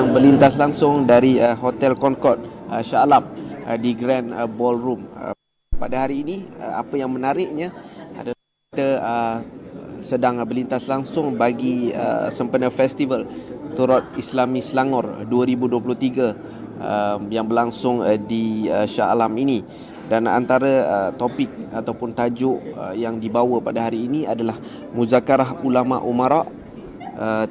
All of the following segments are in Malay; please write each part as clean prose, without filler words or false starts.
sedang berlintas langsung dari Hotel Concord Shah Alam di Grand Ballroom. Pada hari ini apa yang menariknya adalah kita sedang berlintas langsung bagi sempena festival Turut Islami Selangor 2023 yang berlangsung di Shah Alam ini. Dan antara topik ataupun tajuk yang dibawa pada hari ini adalah Muzakarah Ulama Umara,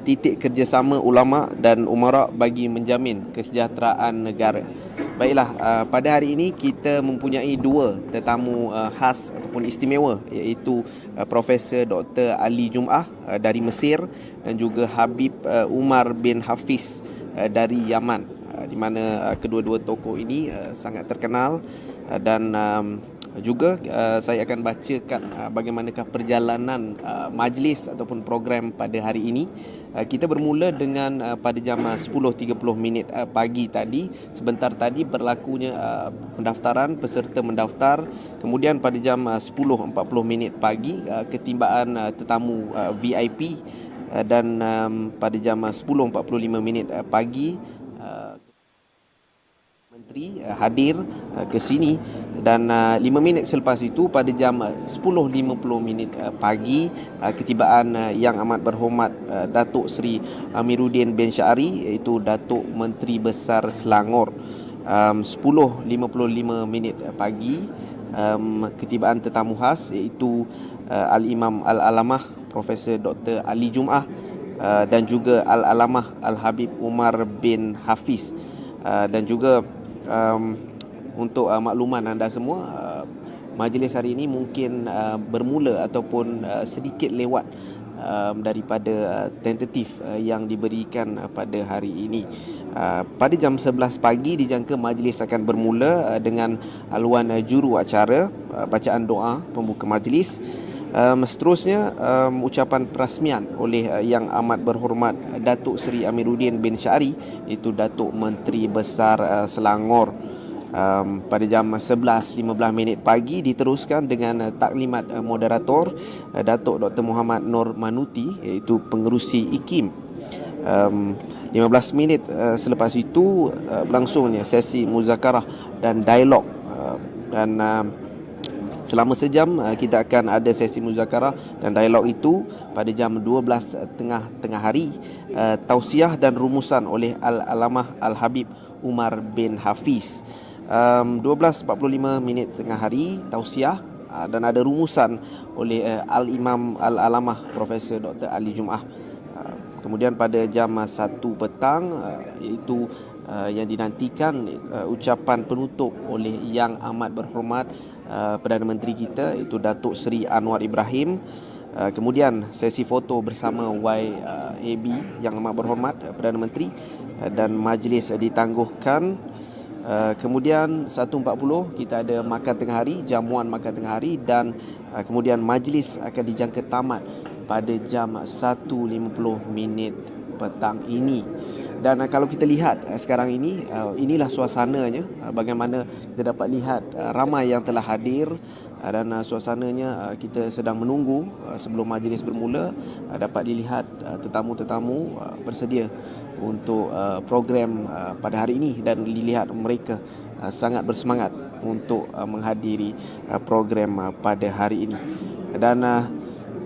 titik kerjasama ulama dan umara bagi menjamin kesejahteraan negara. Baiklah, pada hari ini kita mempunyai dua tetamu khas ataupun istimewa, iaitu Profesor Dr. Ali Jum'ah dari Mesir dan juga Habib Umar bin Hafiz dari Yaman, di mana kedua-dua tokoh ini sangat terkenal. Dan juga saya akan bacakan bagaimanakah perjalanan majlis ataupun program pada hari ini. Kita bermula dengan pada jam 10.30 pagi tadi. Sebentar tadi berlakunya pendaftaran, peserta mendaftar. Kemudian pada jam 10.40 pagi ketimbaan tetamu VIP, dan pada jam 10.45 pagi Menteri hadir ke sini, dan 5 minit selepas itu pada jam 10.50 pagi ketibaan Yang Amat Berhormat Datuk Seri Amiruddin bin Syari, iaitu Datuk Menteri Besar Selangor. 10.55 pagi ketibaan tetamu khas, iaitu Al-Imam Al-Alamah Profesor Dr. Ali Jum'ah dan juga Al-Alamah Al-Habib Umar bin Hafiz. Dan juga untuk makluman anda semua, majlis hari ini mungkin bermula ataupun sedikit lewat daripada tentatif yang diberikan pada hari ini. Pada jam 11 pagi dijangka majlis akan bermula dengan haluan juru acara, bacaan doa pembuka majlis. Seterusnya ucapan perasmian oleh Yang Amat Berhormat Datuk Seri Amiruddin bin Syari, iaitu Datuk Menteri Besar Selangor. Pada jam 11.15 pagi diteruskan dengan taklimat moderator Datuk Dr. Muhammad Nur Manuti, iaitu Pengerusi IKIM. 15 minit selepas itu berlangsungnya sesi muzakarah dan dialog, dan selama sejam kita akan ada sesi muzakarah dan dialog itu. Pada jam 12 tengah hari tausiah dan rumusan oleh Al-Alamah Al-Habib Umar bin Hafiz. 12.45 tengah hari tausiah, dan ada rumusan oleh Al-Imam Al-Alamah Profesor Dr. Ali Jum'ah. Kemudian pada jam 1 petang iaitu yang dinantikan ucapan penutup oleh Yang Amat Berhormat Perdana Menteri kita, iaitu Datuk Seri Anwar Ibrahim. Kemudian sesi foto bersama YAB Yang Amat Berhormat Perdana Menteri, dan majlis ditangguhkan. Kemudian 1.40 kita ada makan tengah hari, jamuan makan tengah hari, dan kemudian majlis akan dijangka tamat pada jam 1.50 petang ini. Dan kalau kita lihat sekarang ini, inilah suasananya, bagaimana kita dapat lihat ramai yang telah hadir, dan suasananya kita sedang menunggu sebelum majlis bermula. Dapat dilihat tetamu-tetamu bersedia untuk program pada hari ini, dan dilihat mereka sangat bersemangat untuk menghadiri program pada hari ini. Dan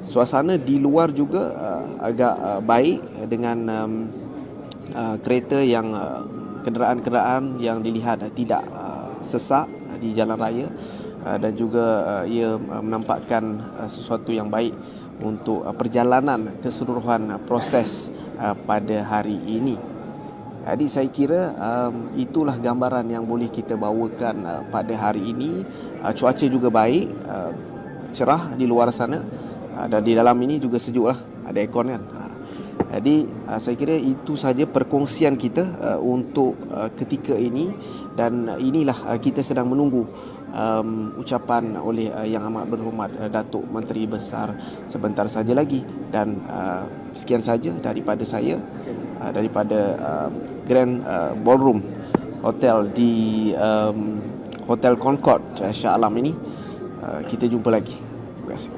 suasana di luar juga agak baik, dengan kereta yang kenderaan-kenderaan yang dilihat tidak sesak di jalan raya, dan juga ia menampakkan sesuatu yang baik untuk perjalanan keseluruhan proses pada hari ini. Jadi saya kira itulah gambaran yang boleh kita bawakan pada hari ini. Cuaca juga baik, cerah di luar sana, dan di dalam ini juga sejuk lah, ada aircon kan. Jadi saya kira itu saja perkongsian kita untuk ketika ini, dan inilah kita sedang menunggu ucapan oleh Yang Amat Berhormat Datuk Menteri Besar sebentar saja lagi. Dan sekian saja daripada saya, daripada Grand Ballroom Hotel di Hotel Concord Shah Alam ini. Kita jumpa lagi. Terima kasih.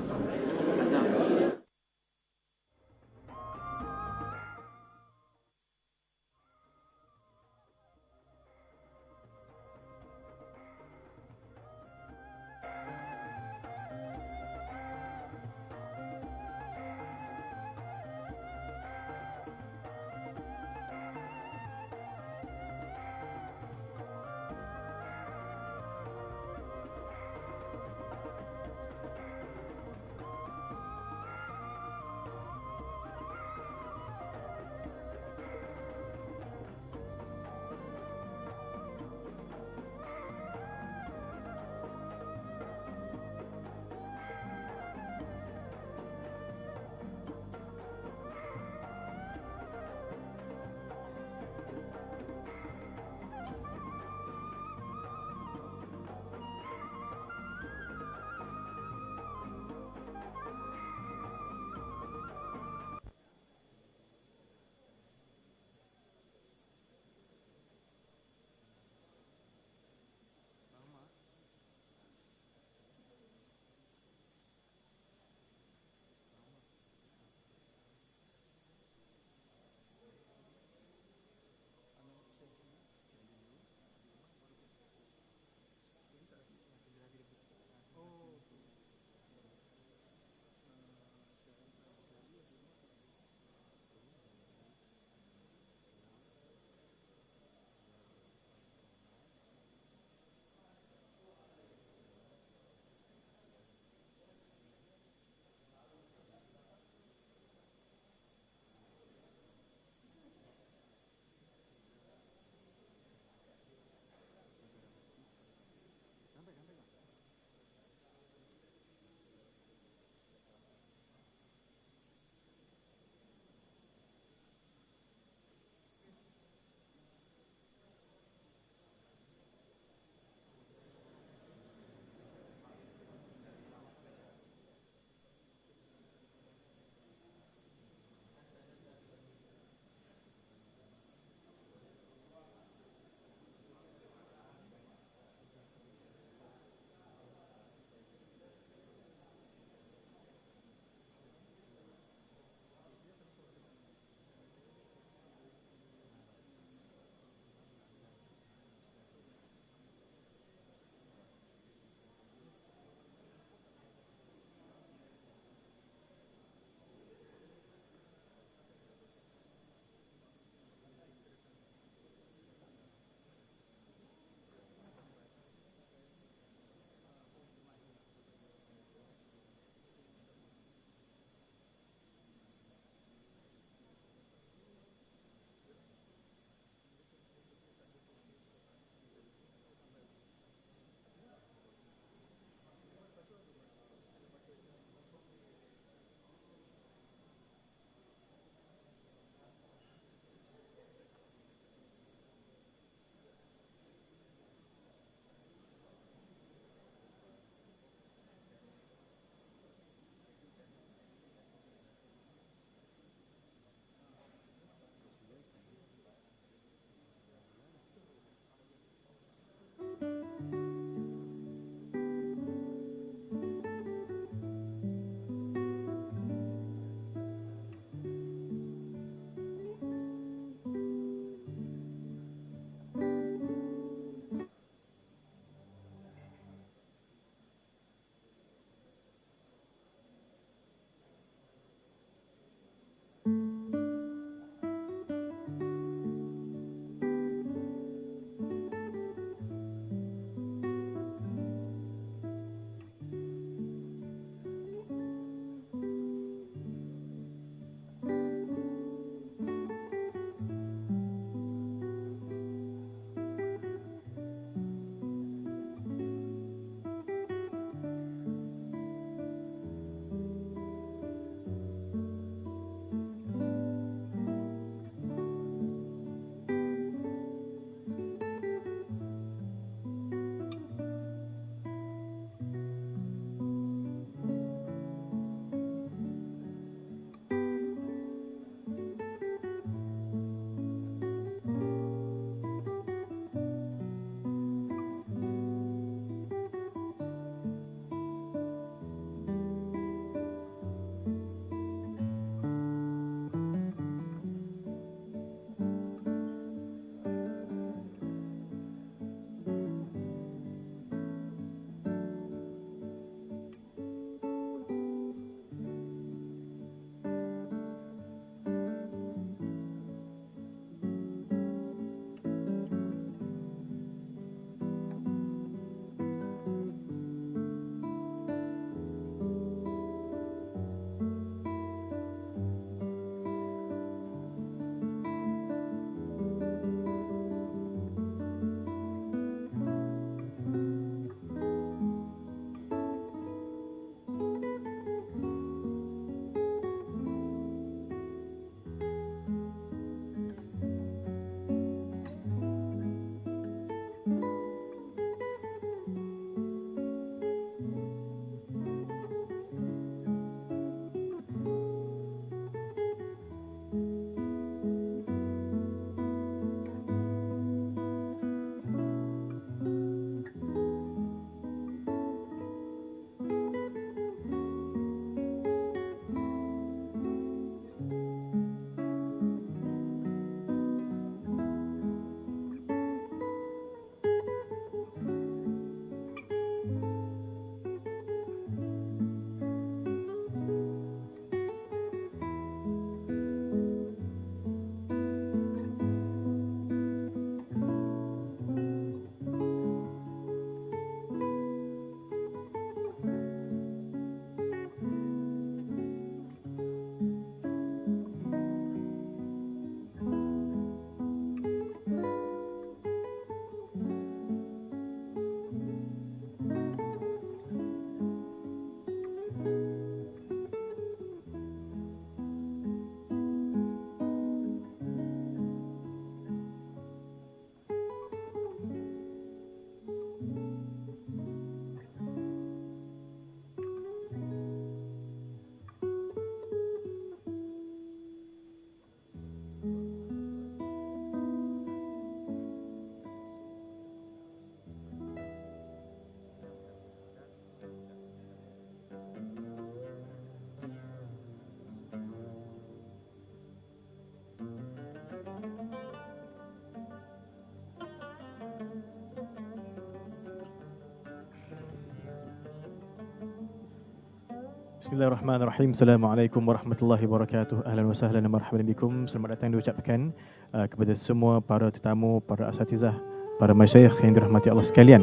Bismillahirrahmanirrahim. Assalamualaikum warahmatullahi wabarakatuh. Ahlan wa sahlan wa marhaban bikum. Selamat datang diucapkan kepada semua para tetamu, para asatizah, para masyayikh yang dirahmati Allah sekalian.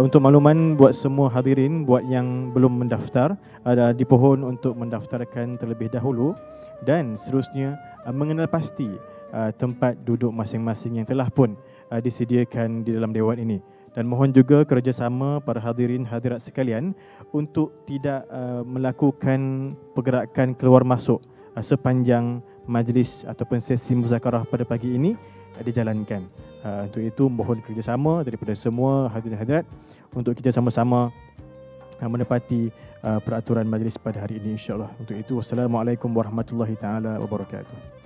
Untuk makluman buat semua hadirin, buat yang belum mendaftar, dipohon untuk mendaftarkan terlebih dahulu dan seterusnya mengenal pasti tempat duduk masing-masing yang telah pun disediakan di dalam dewan ini. Dan mohon juga kerjasama para hadirin hadirat sekalian untuk tidak melakukan pergerakan keluar masuk sepanjang majlis ataupun sesi muzakarah pada pagi ini dijalankan. Untuk itu mohon kerjasama daripada semua hadirin hadirat untuk kita sama-sama menepati peraturan majlis pada hari ini, insya-Allah. Untuk itu, wassalamualaikum warahmatullahi taala wabarakatuh.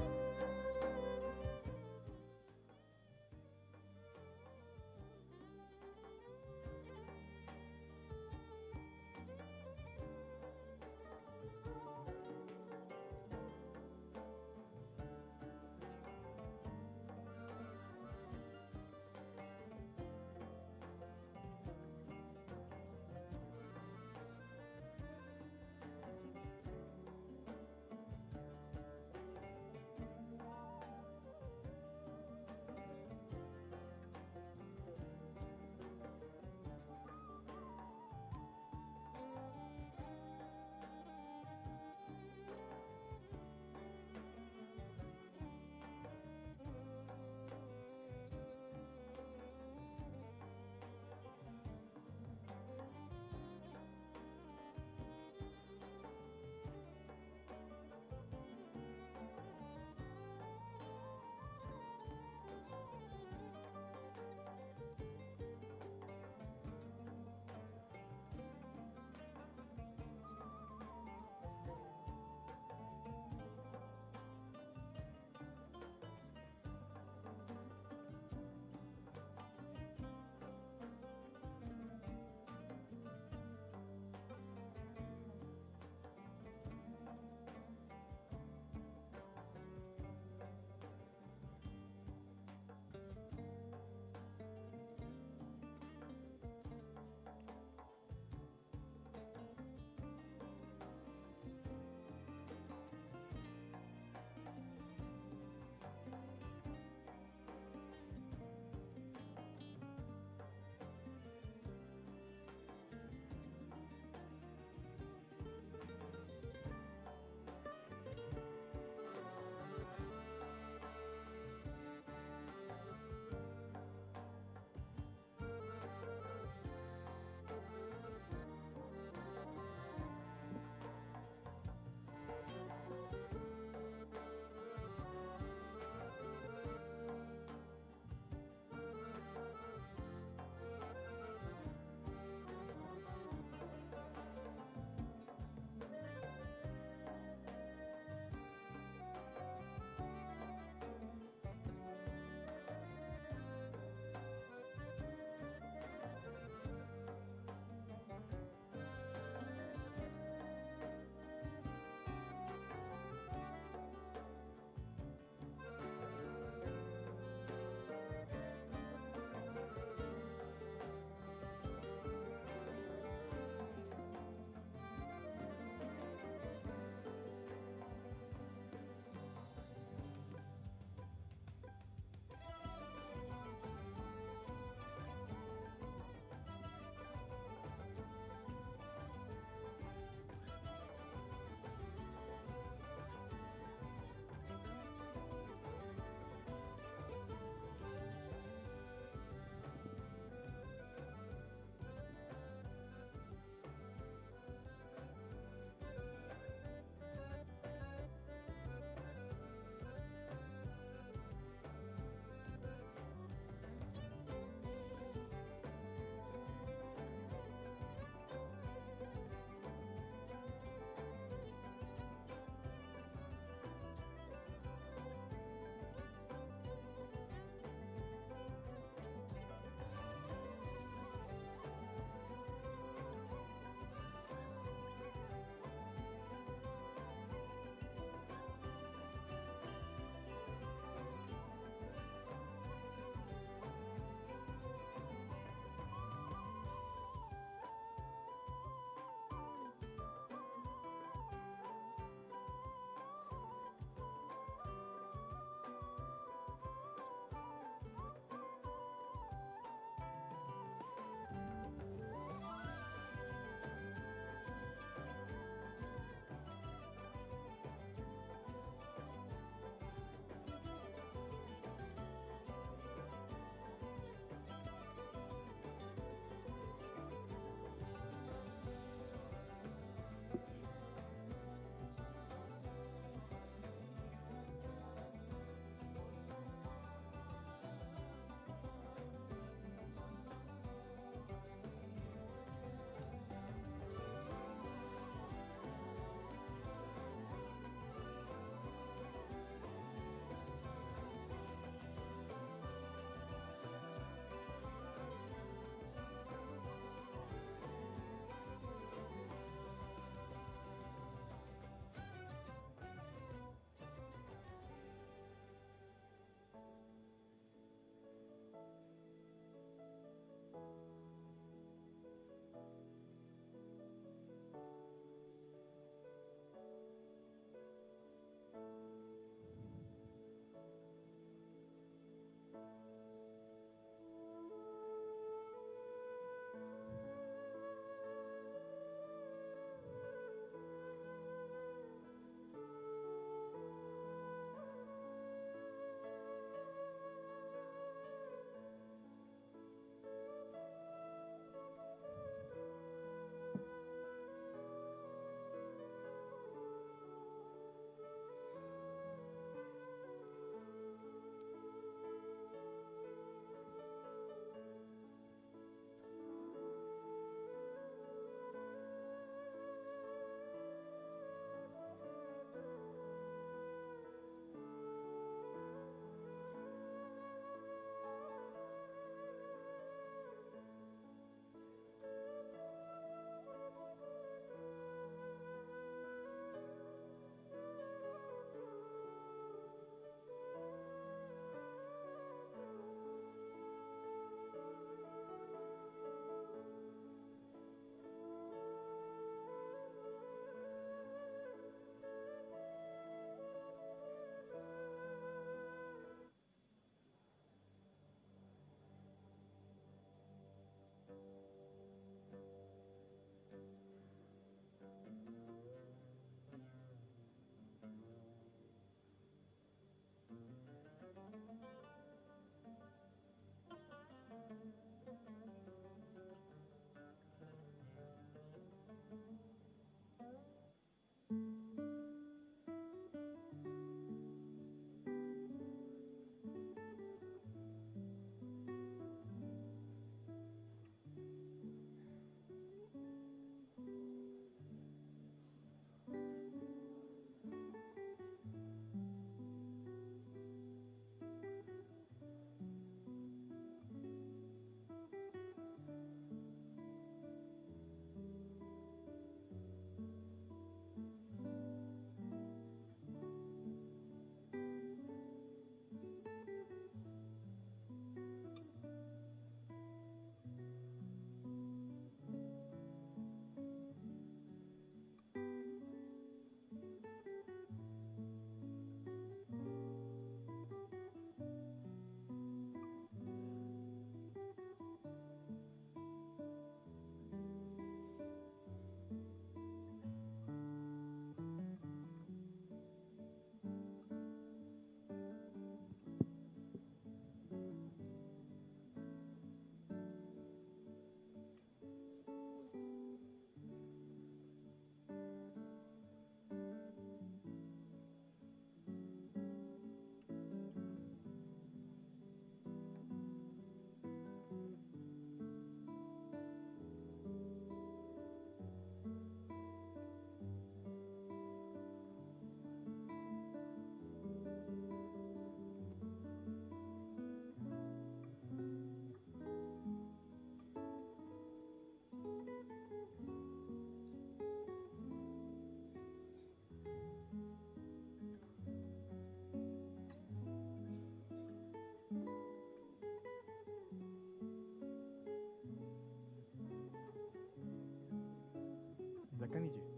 Tekan ni je.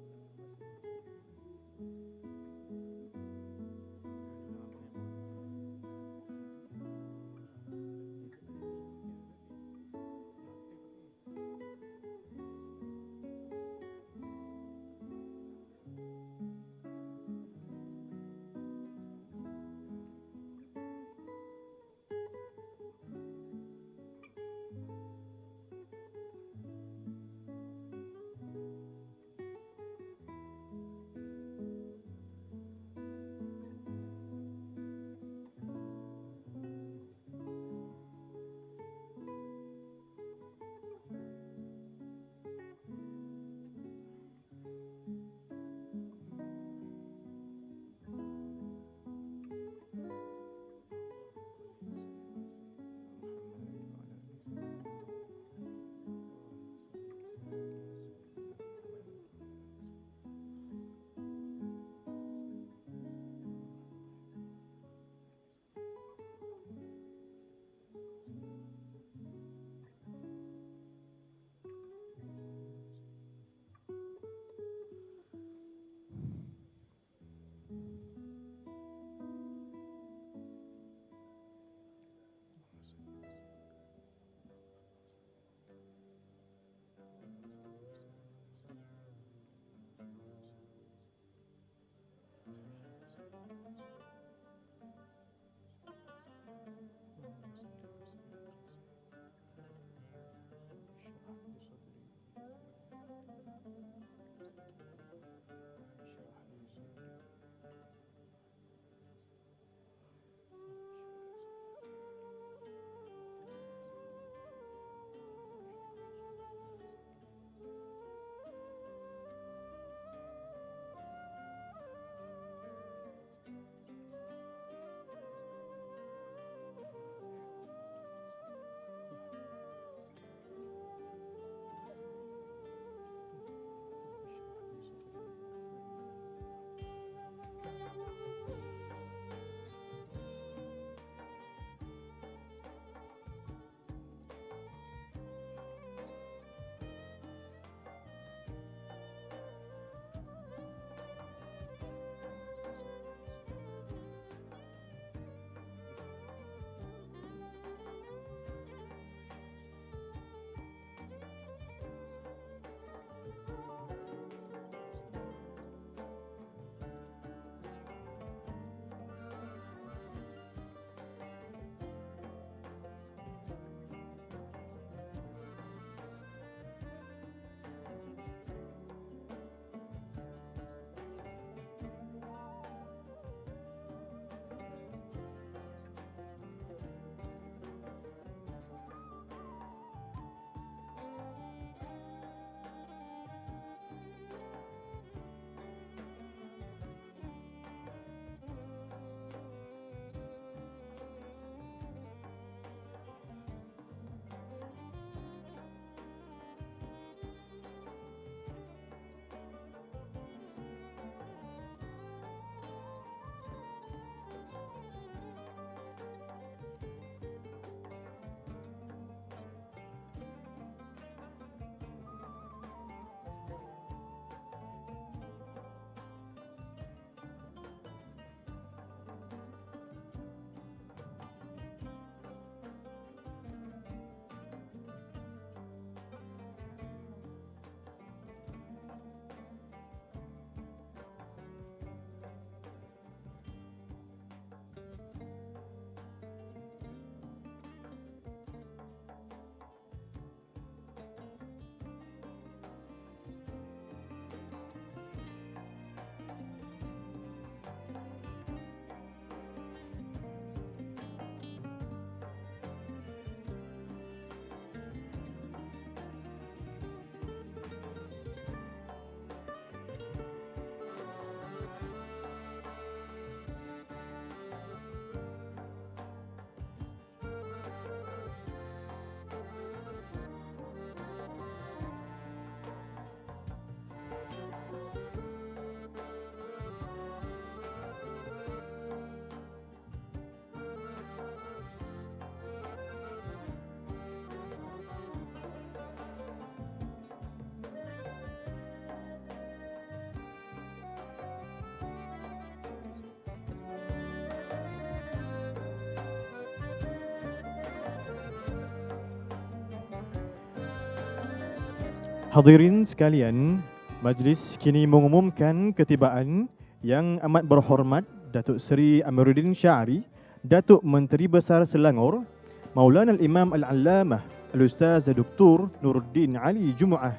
Hadirin sekalian, majlis kini mengumumkan ketibaan Yang Amat Berhormat Datuk Seri Amiruddin Syari, Datuk Menteri Besar Selangor, Maulana Al-Imam Al-Allamah Al-Ustaz Dr. Nuruddin Ali Jumaah,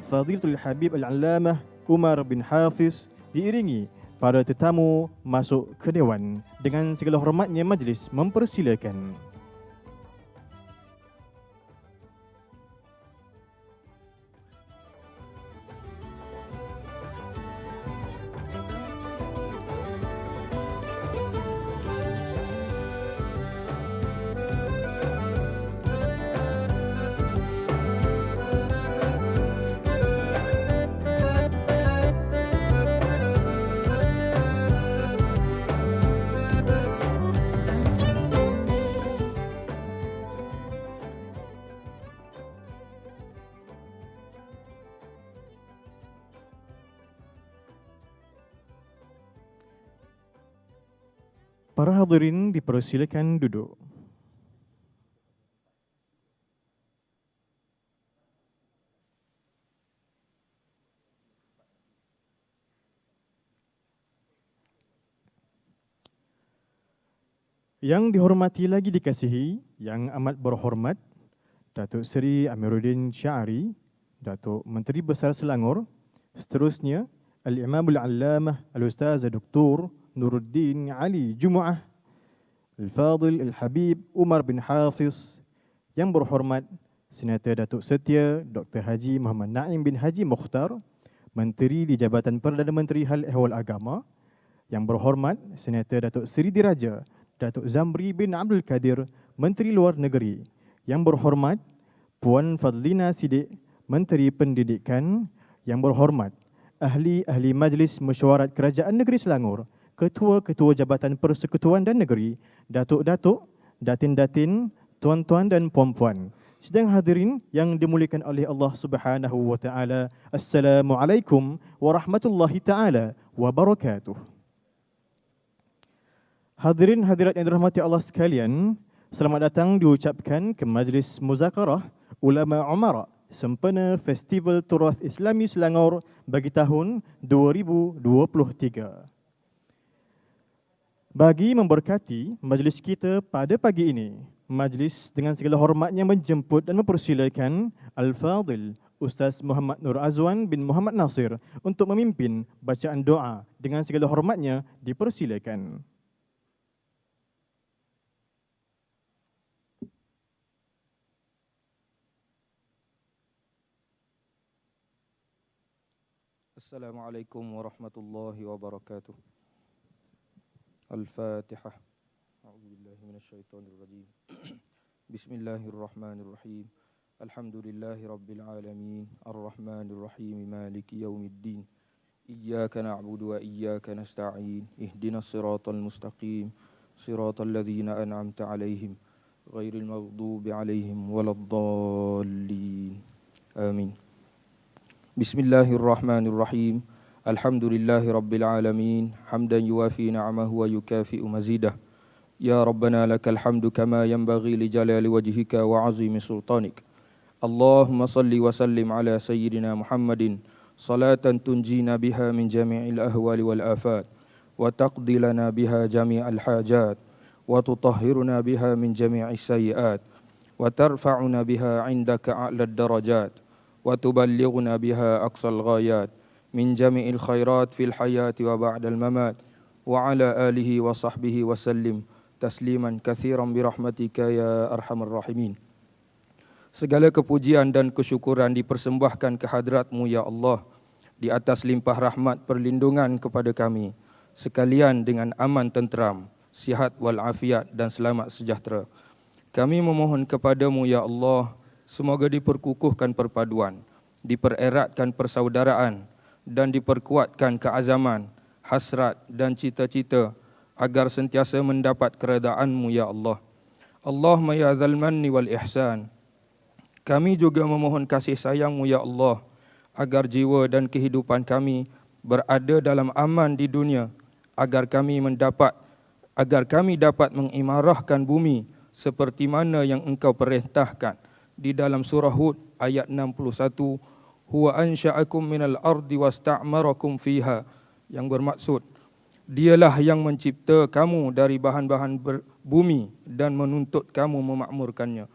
Fadilatul Habib Al-Allamah Umar bin Hafiz, diiringi para tetamu masuk ke Dewan. Dengan segala hormatnya majlis mempersilakan. Para hadirin dipersilakan duduk. Yang dihormati lagi dikasihi, Yang Amat Berhormat Datuk Seri Amiruddin Syari, Datuk Menteri Besar Selangor, seterusnya Al-Imam Al-Allamah Al-Ustaz Dr. Nuruddin Ali Jumaah, Al-Fadil Al-Habib Umar bin Hafiz, Yang Berhormat Senator Datuk Setia Dr. Haji Muhammad Naim bin Haji Mukhtar, Menteri di Jabatan Perdana Menteri Hal Ehwal Agama, Yang Berhormat Senator Datuk Seri Diraja Datuk Zamri bin Abdul Kadir, Menteri Luar Negeri, Yang Berhormat Puan Fadlina Siddiq, Menteri Pendidikan, Yang Berhormat Ahli-Ahli Majlis Mesyuarat Kerajaan Negeri Selangor, Ketua-Ketua Jabatan Persekutuan dan Negeri, Datuk-Datuk, Datin-Datin, Tuan-Tuan dan Puan-Puan. Sedang hadirin yang dimuliakan oleh Allah Subhanahu wa Ta'ala, Assalamualaikum warahmatullahi ta'ala wabarakatuh. Hadirin hadirat yang dirahmati Allah sekalian, selamat datang diucapkan ke Majlis Muzakarah Ulama Umara sempena Festival Turath Islami Selangor bagi tahun 2023. Bagi memberkati majlis kita pada pagi ini, majlis dengan segala hormatnya menjemput dan mempersilakan Al-Fadil Ustaz Muhammad Nur Azwan bin Muhammad Nasir untuk memimpin bacaan doa. Dengan segala hormatnya dipersilakan. Assalamualaikum warahmatullahi wabarakatuh. Al-Fatihah. A'udzubillahi minasyaitonirrajim. Bismillahirrahmanirrahim. Alhamdulillahi rabbil alamin. Arrahmanirrahim. Maliki yaumiddin. Iyyaka na'budu wa iyyaka nasta'in. Ihdinas siratal mustaqim. Siratal ladzina an'amta 'alaihim ghairil maghdubi 'alaihim waladdallin. Amin. Bismillahirrahmanirrahim. Alhamdulillahi rabbil alamin. Hamdan yuwafi na'amahu wa yukafi'u mazidah. Ya Rabbana lakal hamdu kama yanbaghi li jalali wajhika wa azimi sultanik. Allahumma salli wa sallim ala sayyidina Muhammadin salatan tunjina biha min jami'il ahwali wal afat wa taqdi lana biha jami'al hajat wa tutahhiruna biha min jami'is sayyi'at wa tarfa'una biha 'indaka a'lad darajat wa tuballighuna biha aqsal ghayat min jami'il khairat fil hayati wa ba'dal mamat wa ala alihi wa sahbihi wa sallim tasliman kathiran birahmatika ya arhamar rahimin. Segala kepujian dan kesyukuran dipersembahkan ke hadratmu ya Allah, di atas limpah rahmat perlindungan kepada kami sekalian dengan aman tenteram, sihat wal afiat dan selamat sejahtera. Kami memohon kepadamu ya Allah, semoga diperkukuhkan perpaduan, dipereratkan persaudaraan dan diperkuatkan keazaman, hasrat dan cita-cita agar sentiasa mendapat keredaan-Mu ya Allah. Allahumma ya dzal manni wal ihsan. Kami juga memohon kasih sayang-Mu ya Allah agar jiwa dan kehidupan kami berada dalam aman di dunia, agar kami dapat mengimarahkan bumi seperti mana yang Engkau perintahkan di dalam surah Hud ayat 61, huwa ansha'akum minal ardi wasta'marakum fiha, yang bermaksud dialah yang mencipta kamu dari bahan-bahan bumi dan menuntut kamu memakmurkannya.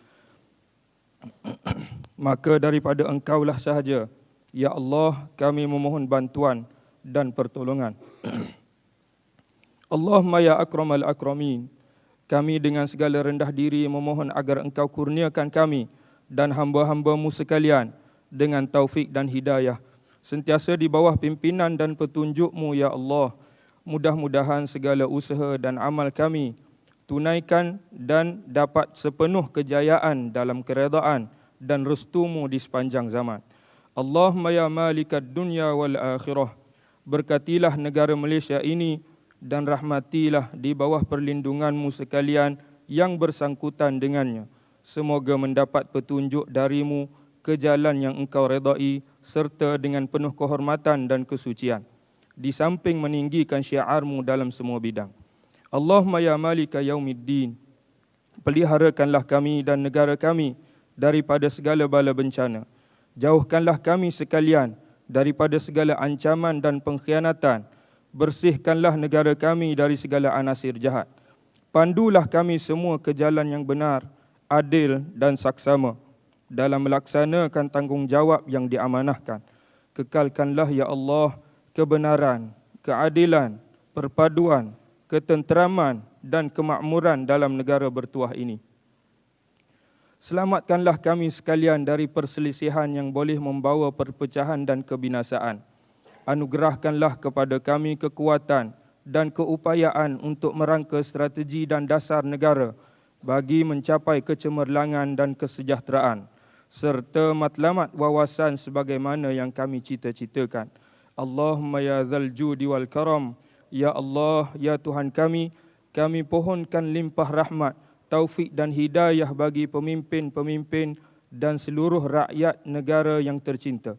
Maka daripada engkaulah sahaja, ya Allah, kami memohon bantuan dan pertolongan. Allahumma ya akramal akramin, kami dengan segala rendah diri memohon agar engkau kurniakan kami dan hamba-hambamu sekalian dengan taufik dan hidayah, sentiasa di bawah pimpinan dan petunjukmu ya Allah. Mudah-mudahan segala usaha dan amal kami tunaikan dan dapat sepenuh kejayaan dalam keredaan dan restumu di sepanjang zaman. Allahumma ya malikad dunya wal akhirah, berkatilah negara Malaysia ini dan rahmatilah di bawah perlindunganmu sekalian yang bersangkutan dengannya. Semoga mendapat petunjuk darimu ke jalan yang engkau redai serta dengan penuh kehormatan dan kesucian, di samping meninggikan syiarmu dalam semua bidang. Allahumma ya malika yaumiddin, peliharakanlah kami dan negara kami daripada segala bala bencana. Jauhkanlah kami sekalian daripada segala ancaman dan pengkhianatan. Bersihkanlah negara kami dari segala anasir jahat. Pandulah kami semua ke jalan yang benar, adil dan saksama dalam melaksanakan tanggungjawab yang diamanahkan. Kekalkanlah ya Allah kebenaran, keadilan, perpaduan, ketenteraman dan kemakmuran dalam negara bertuah ini. Selamatkanlah kami sekalian dari perselisihan yang boleh membawa perpecahan dan kebinasaan. Anugerahkanlah kepada kami kekuatan dan keupayaan untuk merangka strategi dan dasar negara bagi mencapai kecemerlangan dan kesejahteraan, serta matlamat wawasan sebagaimana yang kami cita-citakan. Allahumma ya dzal judi wal karam, ya Allah, ya Tuhan kami pohonkan limpah rahmat, taufik dan hidayah bagi pemimpin-pemimpin dan seluruh rakyat negara yang tercinta.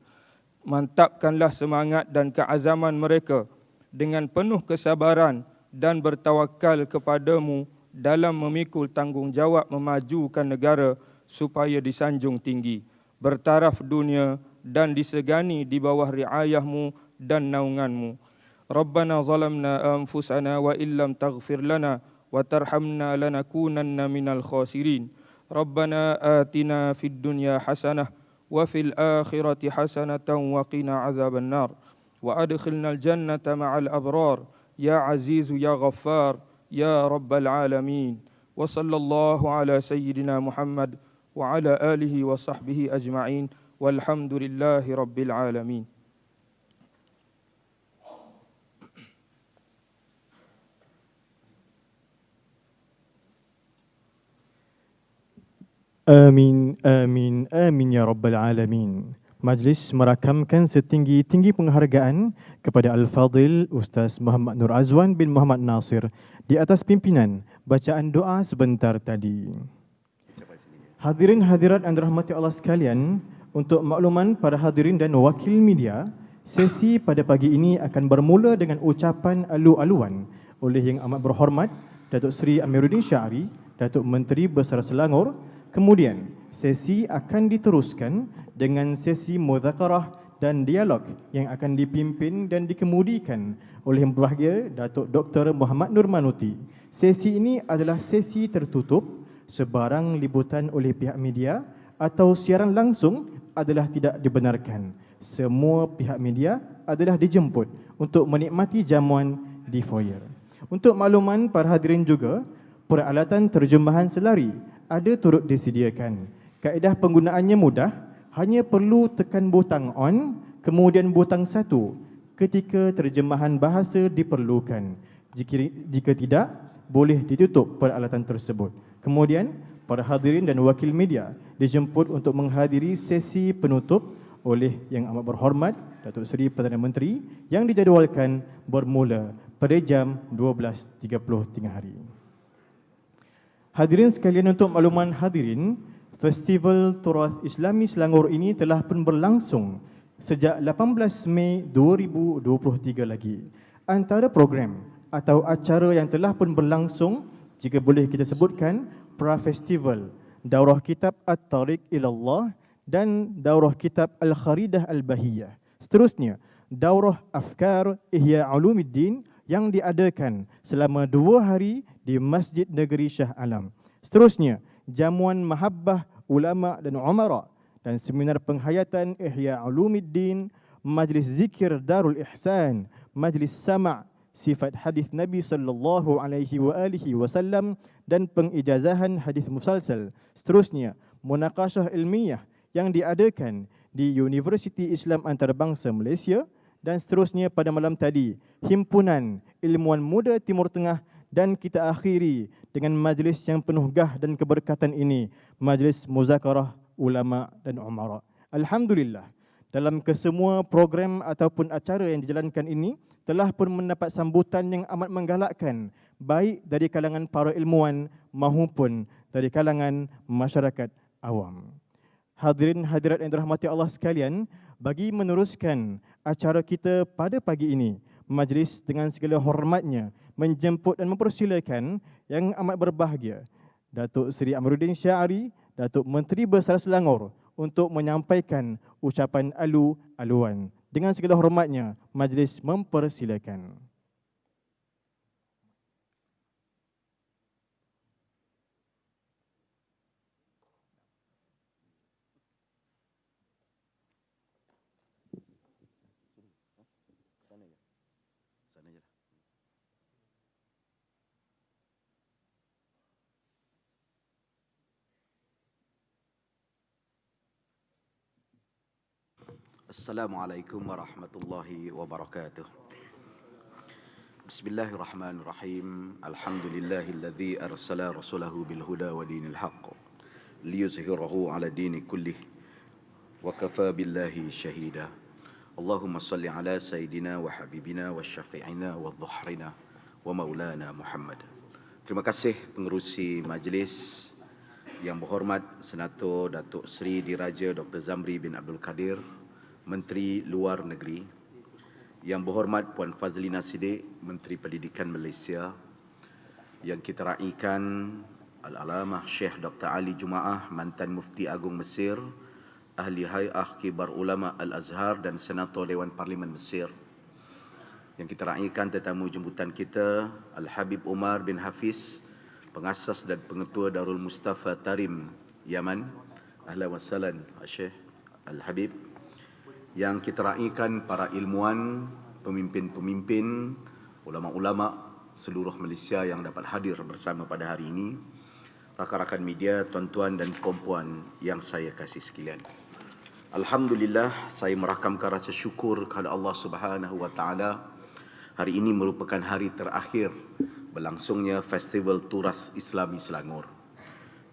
Mantapkanlah semangat dan keazaman mereka dengan penuh kesabaran dan bertawakal kepadamu dalam memikul tanggungjawab memajukan negara supaya disanjung tinggi, bertaraf dunia dan disegani di bawah riayahmu dan naunganmu. Rabbana zalamna anfusana wa illam taghfir lana wa tarhamna lanakunanna minal khasirin. Rabbana atina fid dunya hasanah wa fil akhirati hasanatan wa qina azaban nar wa adkhilnal jannata ma'al abrar ya azizu ya ghaffar ya rabbal alamin. Wa sallallahu ala sayyidina Muhammad wa ala alihi wa sahbihi ajma'in walhamdulillahi rabbil alamin. Amin, amin, amin ya Rabbal Alamin. Majlis merakamkan setinggi-tinggi penghargaan kepada Al-Fadhil Ustaz Muhammad Nur Azwan bin Muhammad Nasir di atas pimpinan bacaan doa sebentar tadi. Hadirin hadirat yang dirahmati Allah sekalian, untuk makluman para hadirin dan wakil media, sesi pada pagi ini akan bermula dengan ucapan alu-aluan oleh Yang Amat Berhormat Datuk Seri Amiruddin Syari, Datuk Menteri Besar Selangor. Kemudian, sesi akan diteruskan dengan sesi muzakarah dan dialog yang akan dipimpin dan dikemudikan oleh Yang Berbahagia Datuk Dr. Muhammad Nur Manuti. Sesi ini adalah sesi tertutup, sebarang liputan oleh pihak media atau siaran langsung adalah tidak dibenarkan. Semua pihak media adalah dijemput untuk menikmati jamuan di foyer. Untuk makluman para hadirin juga, peralatan terjemahan selari ada turut disediakan. Kaedah penggunaannya mudah, hanya perlu tekan butang on, kemudian butang 1 ketika terjemahan bahasa diperlukan. Jika tidak, boleh ditutup peralatan tersebut. Kemudian, para hadirin dan wakil media dijemput untuk menghadiri sesi penutup oleh Yang Amat Berhormat Datuk Seri Perdana Menteri yang dijadualkan bermula pada jam 12.30 tengah hari. Hadirin sekalian, untuk makluman hadirin, Festival Turath Islami Selangor ini telah pun berlangsung sejak 18 Mei 2023 lagi. Antara program atau acara yang telah pun berlangsung, jika boleh kita sebutkan, Pra-Festival Daurah Kitab At-Tariq Ilallah dan daurah kitab Al-Kharidah Al-Bahiyah. Seterusnya, daurah Afkar Ihya Ulumuddin yang diadakan selama 2 hari di Masjid Negeri Shah Alam. Seterusnya, jamuan mahabbah ulama dan umara dan seminar penghayatan Ihya Ulumuddin, majlis zikir Darul Ihsan, majlis sama' sifat hadis Nabi sallallahu alaihi wasallam dan pengijazahan hadis musalsal. Seterusnya, munaqashah ilmiah yang diadakan di Universiti Islam Antarabangsa Malaysia, dan seterusnya pada malam tadi himpunan ilmuwan muda Timur Tengah, dan kita akhiri dengan majlis yang penuh gah dan keberkatan ini, majlis muzakarah ulama dan umara. Alhamdulillah, dalam kesemua program ataupun acara yang dijalankan ini telah pun mendapat sambutan yang amat menggalakkan, baik dari kalangan para ilmuwan maupun dari kalangan masyarakat awam. Hadirin hadirat yang dirahmati Allah sekalian, bagi meneruskan acara kita pada pagi ini, majlis dengan segala hormatnya menjemput dan mempersilakan yang amat berbahagia Datuk Seri Amiruddin Syari, Datuk Menteri Besar Selangor, untuk menyampaikan ucapan alu-aluan. Dengan segala hormatnya, majlis mempersilakan. Assalamualaikum warahmatullahi wabarakatuh. Bismillahirrahmanirrahim. Alhamdulillahilladzi arsala rasulahu bil huda wa dinil haqq liyuzhirahu ala dini kullih wa kafa billahi syahida. Allahumma salli ala sayyidina wa habibina wa syafi'ina wa dhuhrina wa maulana Muhammad. Terima kasih pengerusi majlis yang berhormat Senator Datuk Seri Diraja Dr. Zamri bin Abdul Kadir, Menteri Luar Negeri, yang berhormat Puan Fazlina Siddiq, Menteri Pendidikan Malaysia, yang kita raikan Al-Alamah Syekh Dr. Ali Jumaah, Mantan Mufti Agung Mesir, Ahli Hay'ah Kibar Ulama Al-Azhar dan Senator Dewan Parlimen Mesir, yang kita raikan tetamu jemputan kita Al-Habib Umar bin Hafiz, pengasas dan pengetua Darul Mustafa Tarim Yaman. Ahlan wa sahlan Syekh Al-Habib. Yang kita raikan para ilmuwan, pemimpin-pemimpin, ulama-ulama seluruh Malaysia yang dapat hadir bersama pada hari ini, rakan-rakan media, tuan-tuan dan puan-puan yang saya kasih sekalian. Alhamdulillah, saya merakamkan rasa syukur kepada Allah Subhanahu wa taala. Hari ini merupakan hari terakhir berlangsungnya Festival Turas Islami Selangor.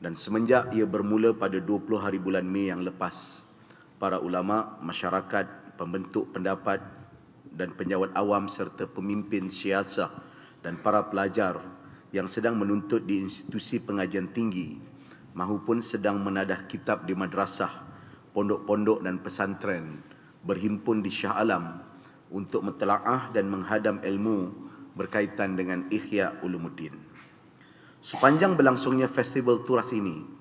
Dan semenjak ia bermula pada 20 hari bulan Mei yang lepas, para ulama, masyarakat, pembentuk pendapat dan penjawat awam serta pemimpin siasah dan para pelajar yang sedang menuntut di institusi pengajian tinggi maupun sedang menadah kitab di madrasah, pondok-pondok dan pesantren berhimpun di Shah Alam untuk mentelaah dan menghadam ilmu berkaitan dengan Ihya Ulumuddin. Sepanjang berlangsungnya festival turas ini,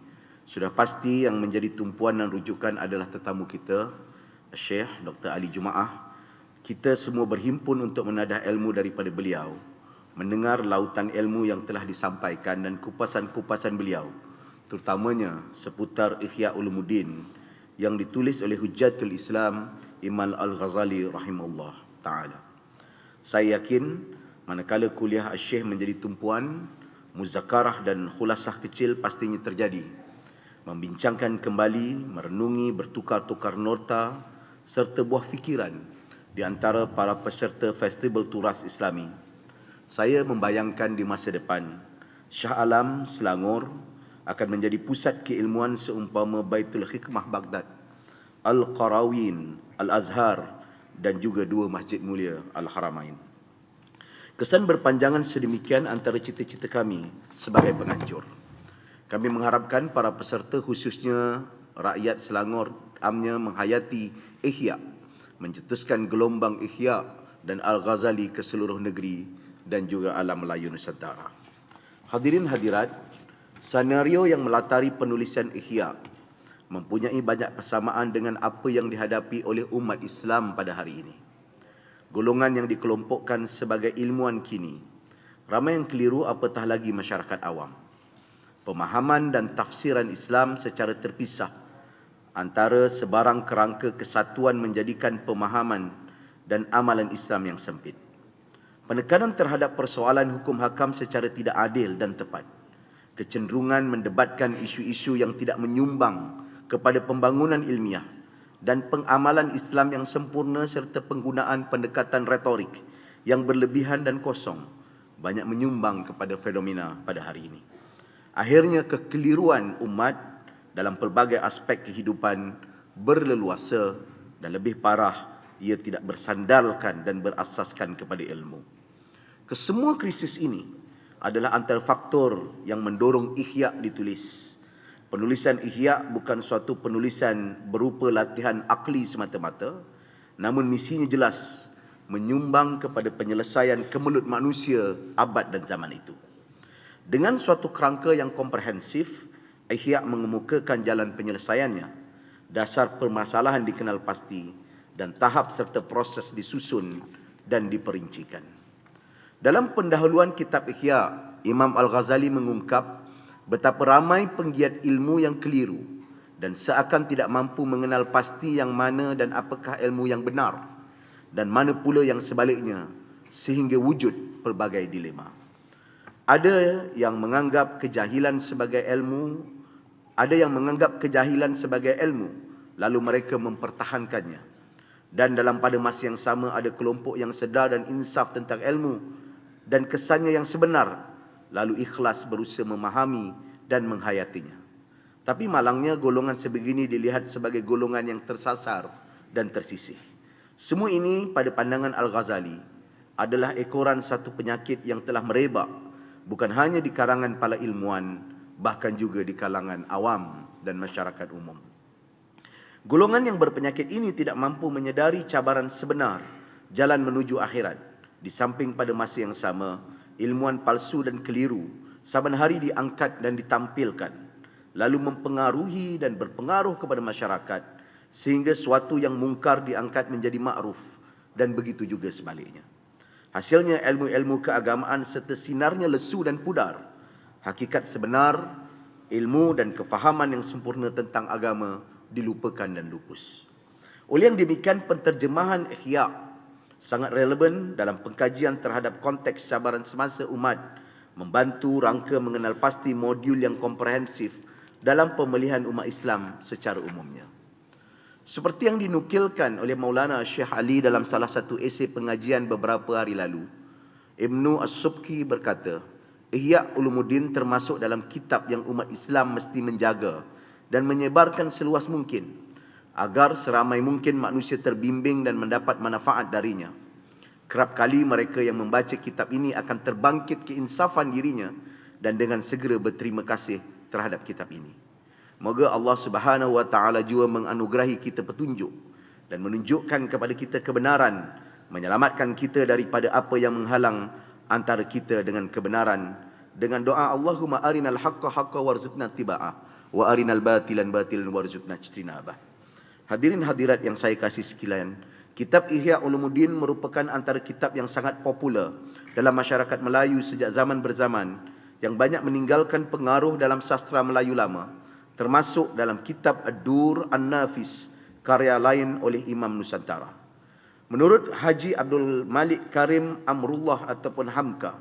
sudah pasti yang menjadi tumpuan dan rujukan adalah tetamu kita, Syekh Dr. Ali Jumaah. Kita semua berhimpun untuk menadah ilmu daripada beliau, mendengar lautan ilmu yang telah disampaikan dan kupasan-kupasan beliau, terutamanya seputar Ihya Ulumuddin yang ditulis oleh Hujjatul Islam Imam Al-Ghazali rahimahullah ta'ala. Saya yakin manakala kuliah Syekh menjadi tumpuan, muzakarah dan khulasah kecil pastinya terjadi, membincangkan kembali, merenungi, bertukar-tukar nota serta buah fikiran di antara para peserta Festival Turas Islami. Saya membayangkan di masa depan, Shah Alam, Selangor akan menjadi pusat keilmuan seumpama Baitul Hikmah Baghdad, Al-Qarawin, Al-Azhar dan juga 2 masjid mulia Al-Haramain. Kesan berpanjangan sedemikian antara cita-cita kami sebagai penganjur. Kami mengharapkan para peserta, khususnya rakyat Selangor amnya, menghayati Ihya, mencetuskan gelombang Ihya dan Al-Ghazali ke seluruh negeri dan juga alam Melayu Nusantara. Hadirin hadirat, senario yang melatari penulisan Ihya mempunyai banyak persamaan dengan apa yang dihadapi oleh umat Islam pada hari ini. Golongan yang dikelompokkan sebagai ilmuwan kini, ramai yang keliru apatah lagi masyarakat awam. Pemahaman dan tafsiran Islam secara terpisah antara sebarang kerangka kesatuan menjadikan pemahaman dan amalan Islam yang sempit. Penekanan terhadap persoalan hukum hakam secara tidak adil dan tepat. Kecenderungan mendebatkan isu-isu yang tidak menyumbang kepada pembangunan ilmiah dan pengamalan Islam yang sempurna serta penggunaan pendekatan retorik yang berlebihan dan kosong banyak menyumbang kepada fenomena pada hari ini. Akhirnya kekeliruan umat dalam pelbagai aspek kehidupan berleluasa dan lebih parah, ia tidak bersandarkan dan berasaskan kepada ilmu. Kesemua krisis ini adalah antara faktor yang mendorong Ihya ditulis. Penulisan Ihya bukan suatu penulisan berupa latihan akli semata-mata, namun misinya jelas, menyumbang kepada penyelesaian kemelut manusia abad dan zaman itu. Dengan suatu kerangka yang komprehensif, Ihya mengemukakan jalan penyelesaiannya, dasar permasalahan dikenal pasti, dan tahap serta proses disusun dan diperincikan. Dalam pendahuluan kitab Ihya, Imam Al-Ghazali mengungkap betapa ramai penggiat ilmu yang keliru dan seakan tidak mampu mengenal pasti yang mana dan apakah ilmu yang benar dan mana pula yang sebaliknya, sehingga wujud pelbagai dilema. Ada yang menganggap kejahilan sebagai ilmu, lalu mereka mempertahankannya. Dan dalam pada masa yang sama ada kelompok yang sedar dan insaf tentang ilmu dan kesannya yang sebenar, lalu ikhlas berusaha memahami dan menghayatinya. Tapi malangnya golongan sebegini dilihat sebagai golongan yang tersasar dan tersisih. Semua ini pada pandangan Al-Ghazali adalah ekoran satu penyakit yang telah merebak bukan hanya di kalangan para ilmuwan, bahkan juga di kalangan awam dan masyarakat umum. Golongan yang berpenyakit ini tidak mampu menyedari cabaran sebenar jalan menuju akhirat. Di samping pada masa yang sama, ilmuwan palsu dan keliru saban hari diangkat dan ditampilkan, lalu mempengaruhi dan berpengaruh kepada masyarakat, sehingga suatu yang mungkar diangkat menjadi makruf, dan begitu juga sebaliknya. Hasilnya ilmu-ilmu keagamaan serta sinarnya lesu dan pudar. Hakikat sebenar, ilmu dan kefahaman yang sempurna tentang agama dilupakan dan lupus. Oleh yang demikian, penterjemahan Ihya sangat relevan dalam pengkajian terhadap konteks cabaran semasa umat, membantu rangka mengenal pasti modul yang komprehensif dalam pemilihan umat Islam secara umumnya. Seperti yang dinukilkan oleh Maulana Syekh Ali dalam salah satu esei pengajian beberapa hari lalu, Ibnu As-Subki berkata, Ihya Ulumuddin termasuk dalam kitab yang umat Islam mesti menjaga dan menyebarkan seluas mungkin, agar seramai mungkin manusia terbimbing dan mendapat manfaat darinya. Kerap kali mereka yang membaca kitab ini akan terbangkit keinsafan dirinya dan dengan segera berterima kasih terhadap kitab ini. Moga Allah Subhanahu wa taala juga menganugerahi kita petunjuk dan menunjukkan kepada kita kebenaran, menyelamatkan kita daripada apa yang menghalang antara kita dengan kebenaran, dengan doa Allahumma arinal haqqa haqqa warzuqna tiba'ah wa arinal batilan batilan warzuqna ijtinabah. Hadirin hadirat yang saya kasih sekalian, kitab Ihya Ulumuddin merupakan antara kitab yang sangat popular dalam masyarakat Melayu sejak zaman berzaman, yang banyak meninggalkan pengaruh dalam sastra Melayu lama, termasuk dalam kitab Ad-Dur An-Nafis, karya lain oleh Imam Nusantara. Menurut Haji Abdul Malik Karim Amrullah ataupun Hamka,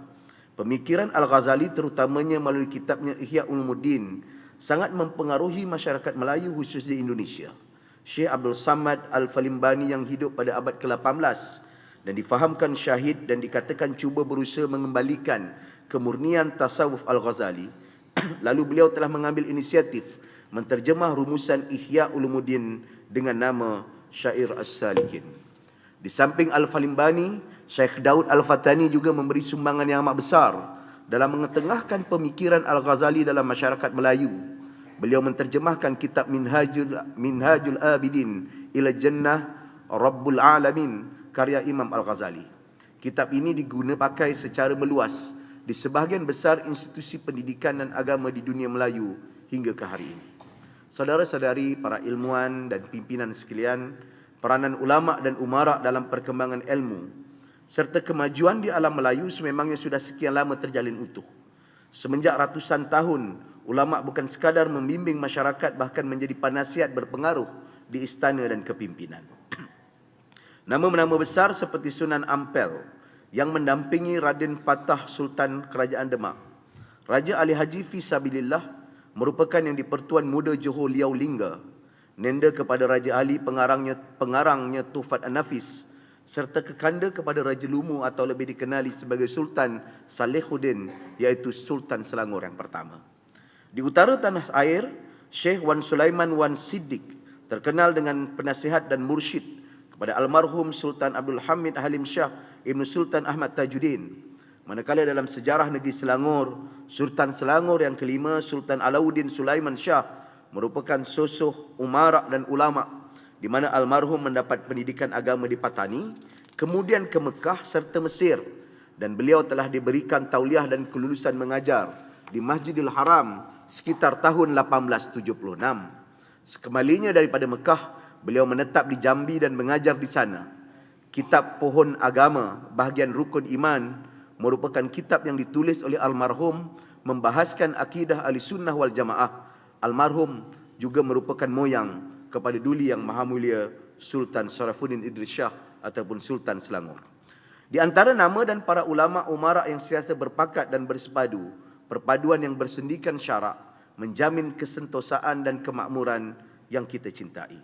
pemikiran Al-Ghazali terutamanya melalui kitabnya Ihya Ulumuddin sangat mempengaruhi masyarakat Melayu khusus di Indonesia. Syekh Abdul Samad Al-Falimbani yang hidup pada abad ke-18 dan difahamkan syahid dan dikatakan cuba berusaha mengembalikan kemurnian tasawuf Al-Ghazali, lalu beliau telah mengambil inisiatif menterjemah rumusan Ihya Ulumuddin dengan nama Syair As-Salikin. Di samping Al-Falimbani, Syekh Daud Al-Fatani juga memberi sumbangan yang amat besar dalam mengetengahkan pemikiran Al-Ghazali dalam masyarakat Melayu. Beliau menterjemahkan kitab Minhajul Abidin ila Jannah Rabbul Alamin, karya Imam Al-Ghazali. Kitab ini diguna pakai secara meluas di sebahagian besar institusi pendidikan dan agama di dunia Melayu hingga ke hari ini. Saudara-saudari, para ilmuwan dan pimpinan sekalian, peranan ulama dan umara dalam perkembangan ilmu serta kemajuan di alam Melayu sememangnya sudah sekian lama terjalin utuh. Semenjak ratusan tahun, ulama bukan sekadar membimbing masyarakat, bahkan menjadi penasihat berpengaruh di istana dan kepimpinan. Nama-nama besar seperti Sunan Ampel yang mendampingi Raden Fatah Sultan Kerajaan Demak, Raja Ali Haji Fisabilillah merupakan yang di-Pertuan Muda Johor Liau Lingga, nenda kepada Raja Ali pengarangnya Tuhfat An-Nafis, serta kekanda kepada Raja Lumu atau lebih dikenali sebagai Sultan Salehuddin, iaitu Sultan Selangor yang pertama. Di utara tanah air, Syekh Wan Sulaiman Wan Siddiq terkenal dengan penasihat dan mursyid kepada almarhum Sultan Abdul Hamid Halim Shah Ibn Sultan Ahmad Tajuddin. Manakala dalam sejarah negeri Selangor, Sultan Selangor yang kelima, Sultan Alauddin Sulaiman Shah, merupakan sosok umara dan ulama, di mana almarhum mendapat pendidikan agama di Patani, kemudian ke Mekah serta Mesir, dan beliau telah diberikan tauliah dan kelulusan mengajar di Masjidil Haram sekitar tahun 1876. Sekembalinya daripada Mekah, beliau menetap di Jambi dan mengajar di sana. Kitab Pohon Agama bahagian Rukun Iman merupakan kitab yang ditulis oleh almarhum membahaskan akidah Ahlussunnah wal Jamaah. Almarhum juga merupakan moyang kepada Duli Yang Maha Mulia Sultan Sarafuddin Idris Shah ataupun Sultan Selangor. Di antara nama dan para ulama umara yang sentiasa berpakat dan bersepadu, perpaduan yang bersendikan syarak menjamin kesentosaan dan kemakmuran yang kita cintai.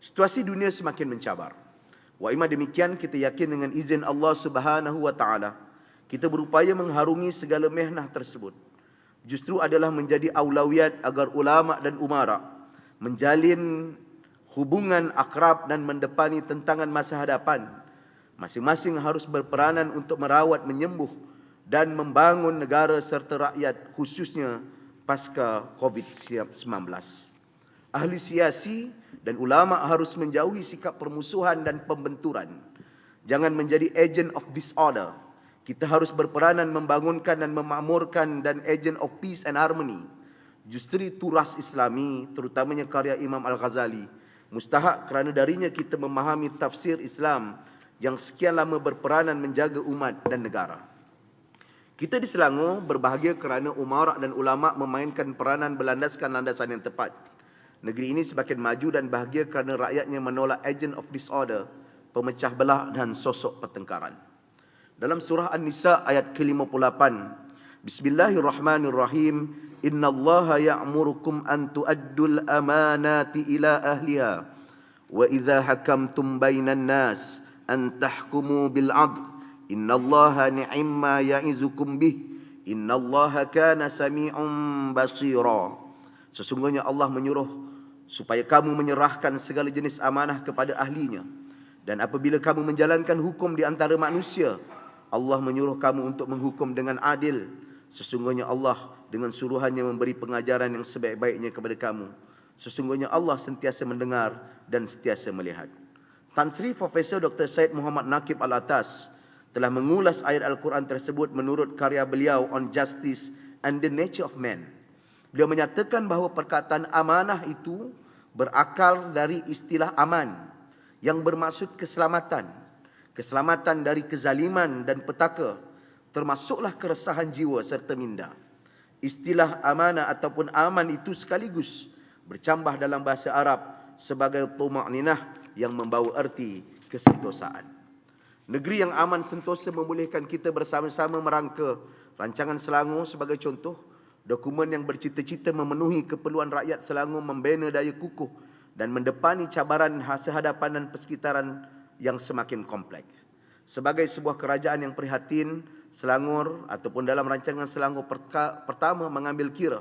Situasi dunia semakin mencabar. Wa ima demikian, kita yakin dengan izin Allah Subhanahu wa taala, kita berupaya mengharungi segala mehnah tersebut. Justru adalah menjadi aulawiyat agar ulama dan umara menjalin hubungan akrab dan mendepani tentangan masa hadapan. Masing-masing harus berperanan untuk merawat, menyembuh dan membangun negara serta rakyat, khususnya pasca COVID-19. Ahli siasi dan ulama harus menjauhi sikap permusuhan dan pembenturan. Jangan menjadi agent of disorder. Kita harus berperanan membangunkan dan memakmurkan dan agent of peace and harmony. Justru turas Islami, terutamanya karya Imam Al-Ghazali, mustahak kerana darinya kita memahami tafsir Islam yang sekian lama berperanan menjaga umat dan negara. Kita di Selangor berbahagia kerana umara dan ulama memainkan peranan berlandaskan landasan yang tepat. Negeri ini semakin maju dan bahagia kerana rakyatnya menolak agent of disorder, pemecah belah dan sosok pertengkaran. Dalam surah An-Nisa ayat ke-58, Bismillahirrahmanirrahim, Innallaha ya'murukum an tu'addul amanati ila ahliha wa idza hakamtum bainan nas an tahkumu bil 'adl innallaha ni'ma ya'izukum bih innallaha kana sami'un basira. Sesungguhnya Allah menyuruh supaya kamu menyerahkan segala jenis amanah kepada ahlinya, dan apabila kamu menjalankan hukum di antara manusia, Allah menyuruh kamu untuk menghukum dengan adil. Sesungguhnya Allah dengan suruhannya memberi pengajaran yang sebaik-baiknya kepada kamu. Sesungguhnya Allah sentiasa mendengar dan sentiasa melihat. Tan Sri Profesor Dr. Syed Muhammad Naqib Al-Atas telah mengulas ayat Al-Quran tersebut menurut karya beliau On Justice and the Nature of Man. Beliau menyatakan bahawa perkataan amanah itu berakar dari istilah aman yang bermaksud keselamatan. Keselamatan dari kezaliman dan petaka, termasuklah keresahan jiwa serta minda. Istilah amanah ataupun aman itu sekaligus bercambah dalam bahasa Arab sebagai tuma'ninah yang membawa erti kesentosaan. Negeri yang aman sentosa membolehkan kita bersama-sama merangka rancangan Selangor sebagai contoh, dokumen yang bercita-cita memenuhi keperluan rakyat Selangor, membina daya kukuh dan mendepani cabaran sehadapan dan persekitaran yang semakin kompleks. Sebagai sebuah kerajaan yang prihatin, Selangor ataupun dalam rancangan Selangor pertama mengambil kira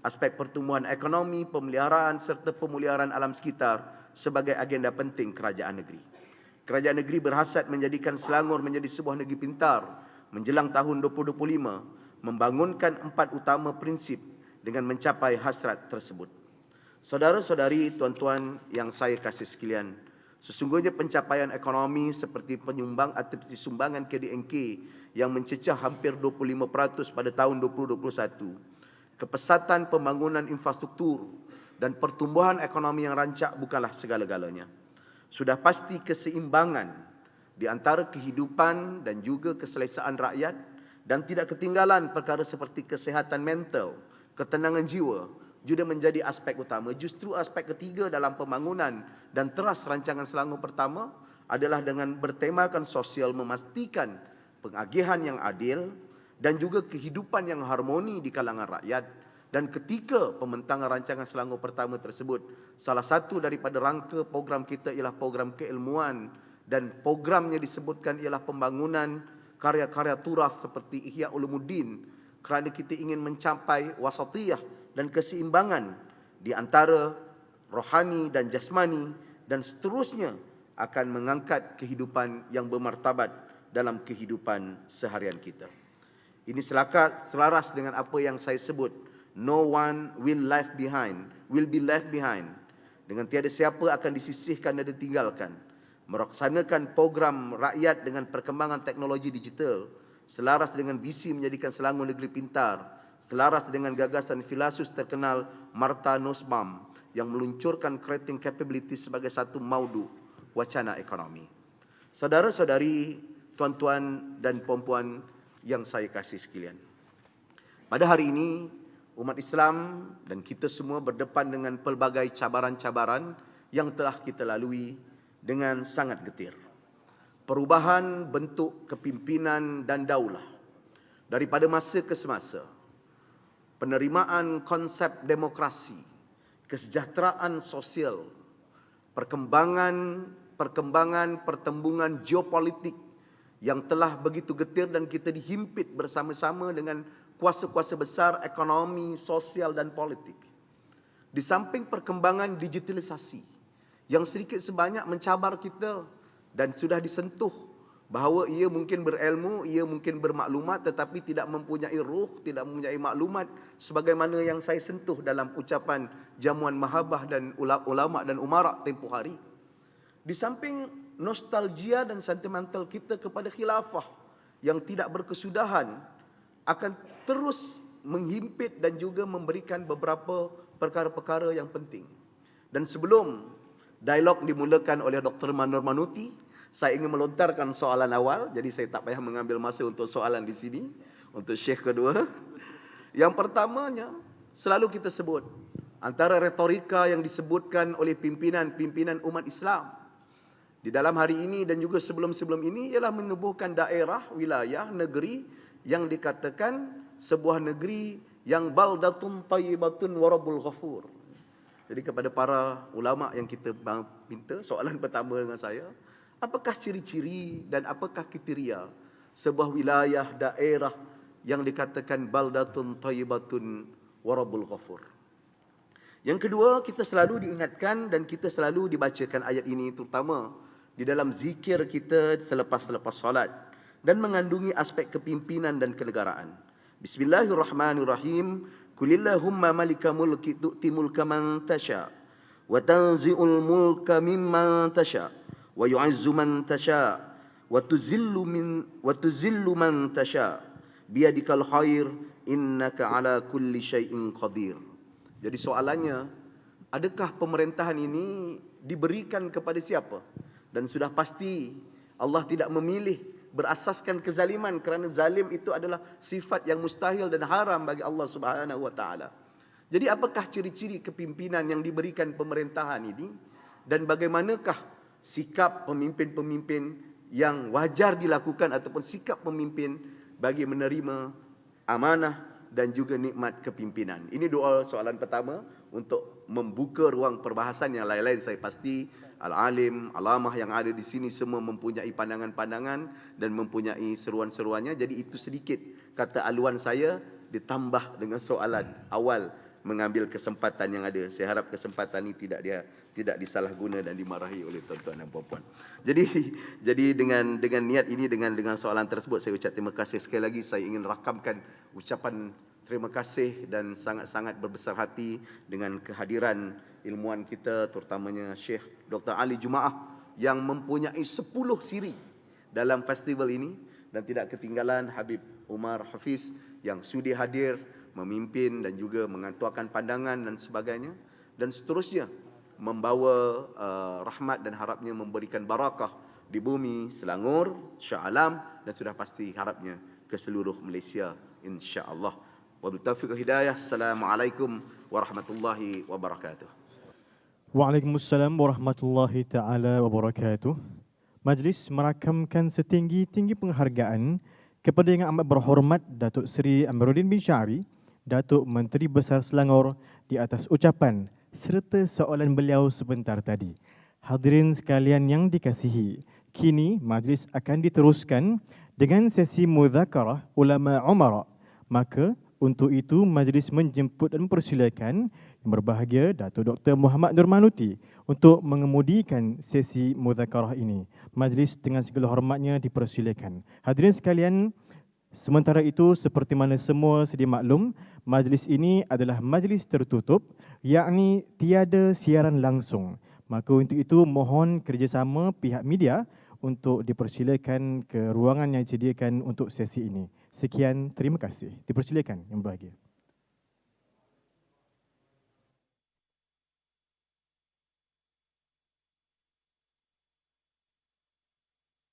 aspek pertumbuhan ekonomi, pemeliharaan serta pemuliharaan alam sekitar sebagai agenda penting kerajaan negeri. Kerajaan negeri berhasrat menjadikan Selangor menjadi sebuah negeri pintar menjelang tahun 2025, membangunkan 4 utama prinsip dengan mencapai hasrat tersebut. Saudara-saudari, tuan-tuan yang saya kasih sekalian, sesungguhnya pencapaian ekonomi seperti penyumbang atau sumbangan KDNK yang mencecah hampir 25% pada tahun 2021, kepesatan pembangunan infrastruktur, dan pertumbuhan ekonomi yang rancak bukanlah segala-galanya. Sudah pasti keseimbangan di antara kehidupan dan juga keselesaan rakyat, dan tidak ketinggalan perkara seperti kesihatan mental, ketenangan jiwa juga menjadi aspek utama. Justru aspek ketiga dalam pembangunan dan teras rancangan Selangor pertama adalah dengan bertemakan sosial, memastikan pengagihan yang adil dan juga kehidupan yang harmoni di kalangan rakyat. Dan ketika pembentangan rancangan Selangor pertama tersebut, salah satu daripada rangka program kita ialah program keilmuan, dan programnya disebutkan ialah pembangunan karya-karya turaf seperti Ihya Ulumuddin, kerana kita ingin mencapai wasatiyah dan keseimbangan di antara rohani dan jasmani, dan seterusnya akan mengangkat kehidupan yang bermartabat dalam kehidupan seharian kita. Ini selaras dengan apa yang saya sebut, no one will be left behind. Dengan tiada siapa akan disisihkan dan ditinggalkan. Melaksanakan program rakyat dengan perkembangan teknologi digital, selaras dengan visi menjadikan Selangor negeri pintar, selaras dengan gagasan filosof terkenal Martha Nussbaum yang meluncurkan creating capability sebagai satu maudu wacana ekonomi. Saudara-saudari, tuan-tuan dan puan-puan yang saya kasih sekalian, pada hari ini umat Islam dan kita semua berdepan dengan pelbagai cabaran-cabaran yang telah kita lalui dengan sangat getir. Perubahan bentuk kepimpinan dan daulah daripada masa ke semasa, penerimaan konsep demokrasi, kesejahteraan sosial, perkembangan pertembungan geopolitik yang telah begitu getir, dan kita dihimpit bersama-sama dengan kuasa-kuasa besar ekonomi, sosial dan politik. Di samping perkembangan digitalisasi yang sedikit sebanyak mencabar kita dan sudah disentuh bahawa ia mungkin berilmu, ia mungkin bermaklumat, tetapi tidak mempunyai ruh, tidak mempunyai maklumat sebagaimana yang saya sentuh dalam ucapan jamuan mahabah dan ulama dan umara tempoh hari. Di samping nostalgia dan sentimental kita kepada khilafah yang tidak berkesudahan akan terus menghimpit dan juga memberikan beberapa perkara-perkara yang penting. Dan sebelum dialog dimulakan oleh Dr. Manur Manuti, saya ingin melontarkan soalan awal, jadi saya tak payah mengambil masa untuk soalan di sini, untuk Syekh kedua. Yang pertamanya, selalu kita sebut, antara retorika yang disebutkan oleh pimpinan-pimpinan umat Islam di dalam hari ini dan juga sebelum-sebelum ini ialah menubuhkan daerah, wilayah, negeri yang dikatakan sebuah negeri yang baldatun tayyibatun wa rabbul ghafur. Jadi kepada para ulama yang kita minta, soalan pertama dengan saya, apakah ciri-ciri dan apakah kriteria sebuah wilayah, daerah yang dikatakan baldatun tayyibatun wa rabbul ghafur? Yang kedua, kita selalu diingatkan dan kita selalu dibacakan ayat ini terutama di dalam zikir kita selepas-lepas solat, dan mengandungi aspek kepimpinan dan kenegaraan. Bismillahirrahmanirrahim. Kulillahumma malika mulki tu'ti mulka man tasha wa tanzi'ul mulka mimman tasha wa yu'izzu man tasha wa tuzillu man tasha biyadikal khair innaka ala kulli syai'in qadir. Jadi soalannya, adakah pemerintahan ini diberikan kepada siapa? Dan sudah pasti Allah tidak memilih berasaskan kezaliman, kerana zalim itu adalah sifat yang mustahil dan haram bagi Allah Subhanahu wa taala. Jadi apakah ciri-ciri kepimpinan yang diberikan pemerintahan ini, dan bagaimanakah sikap pemimpin-pemimpin yang wajar dilakukan ataupun sikap pemimpin bagi menerima amanah dan juga nikmat kepimpinan? Ini dua soalan pertama untuk membuka ruang perbahasan. Yang lain-lain saya pasti al-alim, alamah yang ada di sini semua mempunyai pandangan-pandangan dan mempunyai seruan-seruannya. Jadi itu sedikit kata aluan saya ditambah dengan soalan awal mengambil kesempatan yang ada. Saya harap kesempatan ini tidak disalahguna dan dimarahi oleh tuan-tuan dan puan-puan. Jadi dengan niat ini, dengan soalan tersebut, saya ucap terima kasih sekali lagi. Saya ingin rakamkan ucapan terima kasih dan sangat-sangat berbesar hati dengan kehadiran ilmuwan kita, terutamanya Syekh Dr. Ali Jumaah yang mempunyai 10 siri dalam festival ini, dan tidak ketinggalan Habib Umar Hafiz yang sudi hadir, memimpin dan juga mengantuakan pandangan dan sebagainya. dan seterusnya membawa rahmat dan harapnya memberikan barakah di bumi Selangor, Shah Alam, dan sudah pasti harapnya ke seluruh Malaysia insya-Allah. Wabillahi taufiq wal hidayah. Assalamualaikum warahmatullahi wabarakatuh. Waalaikumsalam warahmatullahi taala wabarakatuh. Majlis merakamkan setinggi-tinggi penghargaan kepada Yang Amat Berhormat Datuk Seri Amiruddin bin Syari, Datuk Menteri Besar Selangor, di atas ucapan serta soalan beliau sebentar tadi. Hadirin sekalian yang dikasihi, kini majlis akan diteruskan dengan sesi mudzakarah ulama umara. Maka untuk itu majlis menjemput dan mempersilakan yang berbahagia Datuk Dr. Muhammad Nurmanuti untuk mengemudikan sesi mudzakarah ini. Majlis dengan segala hormatnya dipersilakan. Hadirin sekalian, sementara itu seperti mana semua sedia maklum, majlis ini adalah majlis tertutup, yakni tiada siaran langsung. Maka untuk itu mohon kerjasama pihak media untuk dipersilakan ke ruangan yang disediakan untuk sesi ini. Sekian, terima kasih. Dipersilakan yang berbahagia.